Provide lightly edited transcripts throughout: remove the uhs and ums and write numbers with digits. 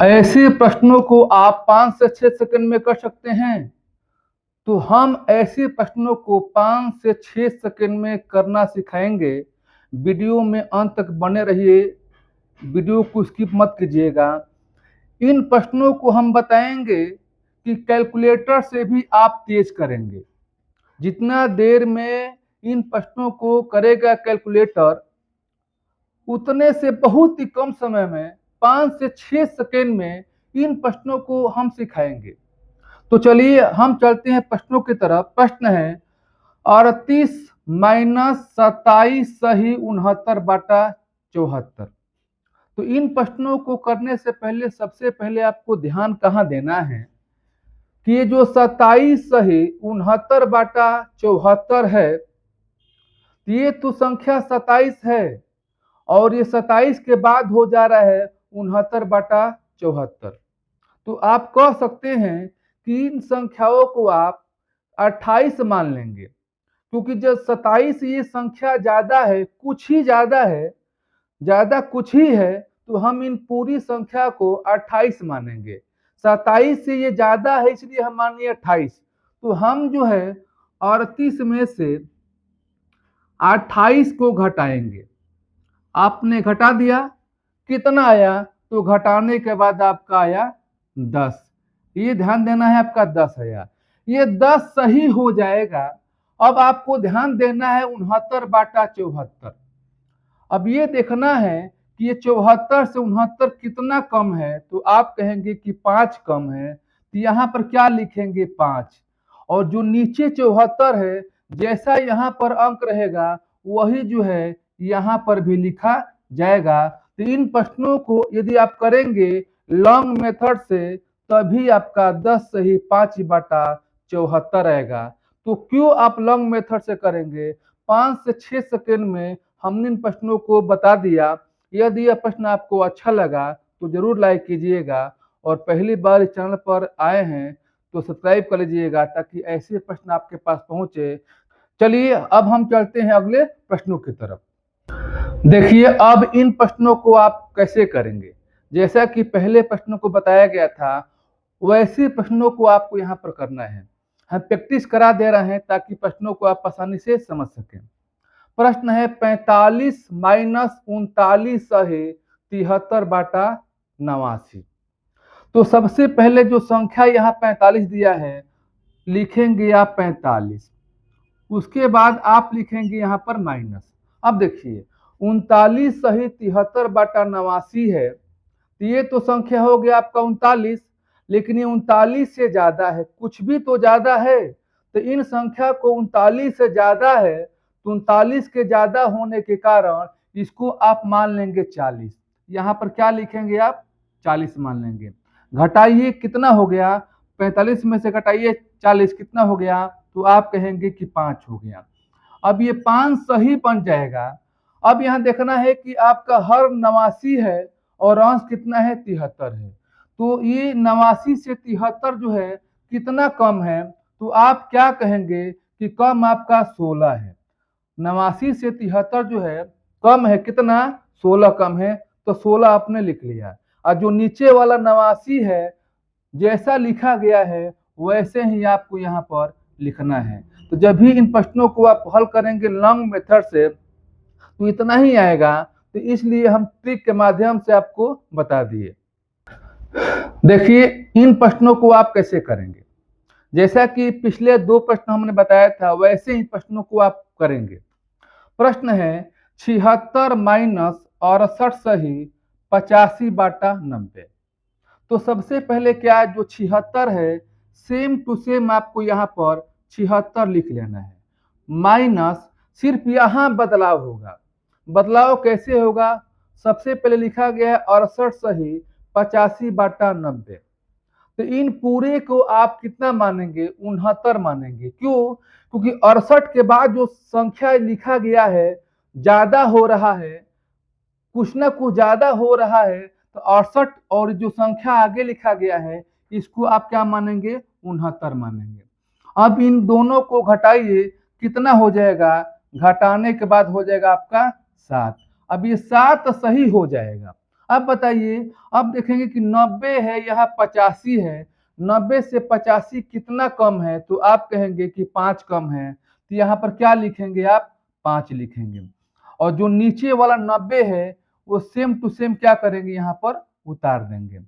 ऐसे प्रश्नों को आप 5 से 6 सेकंड में कर सकते हैं। तो हम ऐसे प्रश्नों को 5 से 6 सेकंड में करना सिखाएंगे। वीडियो में अंत तक बने रहिए, वीडियो को स्किप मत कीजिएगा। इन प्रश्नों को हम बताएंगे कि कैलकुलेटर से भी आप तेज करेंगे। जितना देर में इन प्रश्नों को करेगा कैलकुलेटर, उतने से बहुत ही कम समय में 5 से 6 सेकंड में इन प्रश्नों को हम सिखाएंगे। तो चलिए हम चलते हैं प्रश्नों की तरफ। प्रश्न है 38 माइनस 27 सही 69/74। तो इन प्रश्नों को करने से पहले सबसे पहले आपको ध्यान कहाँ देना है कि ये जो 27 सही 69/74 है, ये तो संख्या 27 है और ये 27 के बाद हो जा रहा है 69/74। तो आप कह सकते हैं कि इन संख्याओं को आप 28 मान लेंगे, क्योंकि जब 27 ये संख्या ज्यादा है, कुछ ही ज्यादा है, ज्यादा कुछ ही है, तो हम इन पूरी संख्या को 28 मानेंगे। 27 से ये ज्यादा है इसलिए हम मानिए 28। तो हम जो है 38 में से 28 को घटाएंगे। आपने घटा दिया, कितना आया? तो घटाने के बाद आपका आया 10। ये ध्यान देना है, आपका 10 आया। ये 10 सही हो जाएगा। अब आपको ध्यान देना है 69/74। अब ये देखना है कि ये 74 से 69 कितना कम है। तो आप कहेंगे कि 5 कम है, तो यहाँ पर क्या लिखेंगे? 5। और जो नीचे 74 है, जैसा यहाँ पर अंक रहेगा वही जो है यहाँ पर भी लिखा जाएगा। तो इन प्रश्नों को यदि आप करेंगे लॉन्ग मेथड से, तभी आपका 10 सही 5/74 आएगा। तो क्यों आप लॉन्ग मेथड से करेंगे? 5 से 6 सेकंड में हमने इन प्रश्नों को बता दिया। यदि यह प्रश्न आपको अच्छा लगा तो जरूर लाइक कीजिएगा, और पहली बार इस चैनल पर आए हैं तो सब्सक्राइब कर लीजिएगा ताकि ऐसे प्रश्न आपके पास पहुंचे। चलिए अब हम चलते हैं अगले प्रश्नों की तरफ। देखिए अब इन प्रश्नों को आप कैसे करेंगे। जैसा कि पहले प्रश्नों को बताया गया था, वैसे प्रश्नों को आपको यहाँ पर करना है। हम प्रैक्टिस करा दे रहे हैं ताकि प्रश्नों को आप आसानी से समझ सकें। प्रश्न है 45 माइनस 39 सही 73/89। तो सबसे पहले जो संख्या यहाँ 45 दिया है, लिखेंगे आप 45। उसके बाद आप लिखेंगे यहाँ पर माइनस। अब देखिए 39 सही 73/89 है, तो ये तो संख्या हो गया आपका 39, लेकिन ये 39 से ज्यादा है, कुछ भी तो ज्यादा है। तो इन संख्या को 39 से ज्यादा है, तो 39 के ज्यादा होने के कारण इसको आप मान लेंगे 40। यहाँ पर क्या लिखेंगे आप? 40 मान लेंगे। घटाइए, कितना हो गया? 45 में से घटाइए 40, कितना हो गया? तो आप कहेंगे कि 5 हो गया। अब ये 5 सही बन जाएगा। अब यहाँ देखना है कि आपका हर 89 है और अंश कितना है? 73 है। तो ये 89 से 73 जो है कितना कम है? तो आप क्या कहेंगे कि कम आपका 16 है। 89 से 73 जो है कम है, कितना? 16 कम है। तो 16 आपने लिख लिया। और जो नीचे वाला 89 है, जैसा लिखा गया है वैसे ही आपको यहाँ पर लिखना है। तो जब भी इन प्रश्नों को आप हल करेंगे लॉन्ग मेथड से, तो इतना ही आएगा। तो इसलिए हम ट्रिक के माध्यम से आपको बता दिए। देखिए इन प्रश्नों को आप कैसे करेंगे। जैसा कि पिछले 2 प्रश्न हमने बताया था, वैसे ही प्रश्नों को आप करेंगे। प्रश्न है 76 माइनस 68 सही 85/90। तो सबसे पहले क्या है, जो 76 है सेम टू सेम आपको यहाँ पर 76 लिख लेना है। माइनस सिर्फ यहाँ बदलाव होगा। बदलाव कैसे होगा? सबसे पहले लिखा गया है 68 सही 85/90। तो इन पूरे को आप कितना मानेंगे? 69 मानेंगे। क्यों? क्योंकि 68 के बाद जो संख्या लिखा गया है ज्यादा हो रहा है, कुछ ना कुछ ज्यादा हो रहा है। तो 68 और जो संख्या आगे लिखा गया है इसको आप क्या मानेंगे? 69 मानेंगे। अब इन दोनों को घटाइए, कितना हो जाएगा? घटाने के बाद हो जाएगा आपका 7। अब ये 7 सही हो जाएगा। अब बताइए, अब देखेंगे कि 90 है, यहाँ 85 है, 90 से 85 कितना कम है, तो आप कहेंगे कि 5 कम है, तो यहाँ पर क्या लिखेंगे आप, 5 लिखेंगे। और जो नीचे वाला 90 है वो सेम टू सेम क्या करेंगे, यहाँ पर उतार देंगे।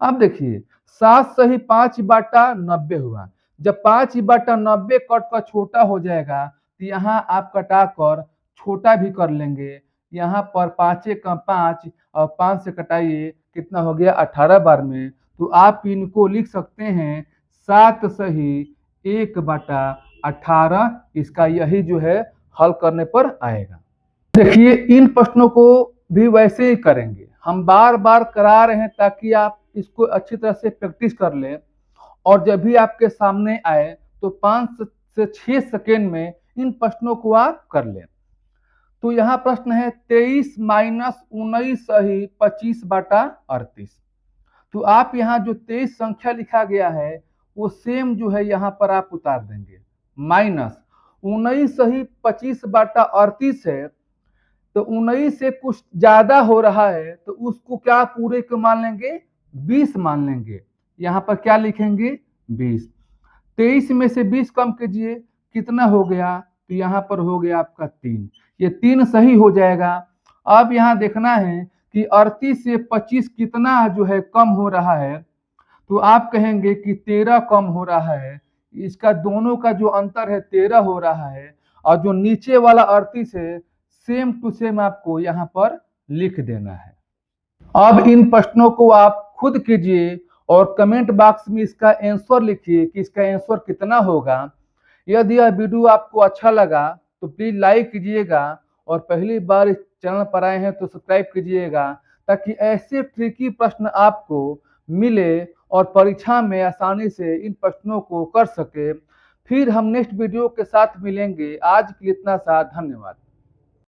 अब देखिए 7 सही 5 बाटा 90 हुआ, जब 5 बाटा 90 कट कर छोटा हो जाएगा तो यहाँ आप कटा कर छोटा भी कर लेंगे। यहाँ पर 5 कम 5 और 5 से कटाइए, कितना हो गया 18 बार में, तो आप इनको लिख सकते हैं 7 सही 1 बाटा 18। इसका यही जो है हल करने पर आएगा। देखिए इन प्रश्नों को भी वैसे ही करेंगे, हम बार बार करा रहे हैं ताकि आप इसको अच्छी तरह से प्रैक्टिस कर लें, और जब भी आपके सामने आए तो 5 से 6 सेकेंड में इन प्रश्नों को आप कर लें। तो यहाँ प्रश्न है 23 माइनस 19 सही 25 बाटा 38। तो आप यहाँ जो 23 संख्या लिखा गया है वो सेम जो है यहाँ पर आप उतार देंगे, माइनस 19 सही 25 बाटा 38 है, तो 19 से कुछ ज्यादा हो रहा है तो उसको क्या पूरे को मान लेंगे, 20 मान लेंगे। यहाँ पर क्या लिखेंगे, 20। 23 में से 20 कम कीजिए, कितना हो गया, तो यहाँ पर हो गया आपका 3। ये 3 सही हो जाएगा। अब यहाँ देखना है कि 38 से 25 कितना जो है कम हो रहा है, तो आप कहेंगे कि 13 कम हो रहा है। इसका दोनों का जो अंतर है 13 हो रहा है, और जो नीचे वाला 38 है सेम टू सेम आपको यहाँ पर लिख देना है। अब इन प्रश्नों को आप खुद कीजिए और कमेंट बॉक्स में इसका आंसर लिखिए कि इसका आंसर कितना होगा। यदि यह वीडियो आपको अच्छा लगा तो प्लीज लाइक कीजिएगा, और पहली बार इस चैनल पर आए हैं तो सब्सक्राइब कीजिएगा, ताकि ऐसे ट्रिकी प्रश्न आपको मिले और परीक्षा में आसानी से इन प्रश्नों को कर सके। फिर हम नेक्स्ट वीडियो के साथ मिलेंगे। आज के लिए इतना सा, धन्यवाद।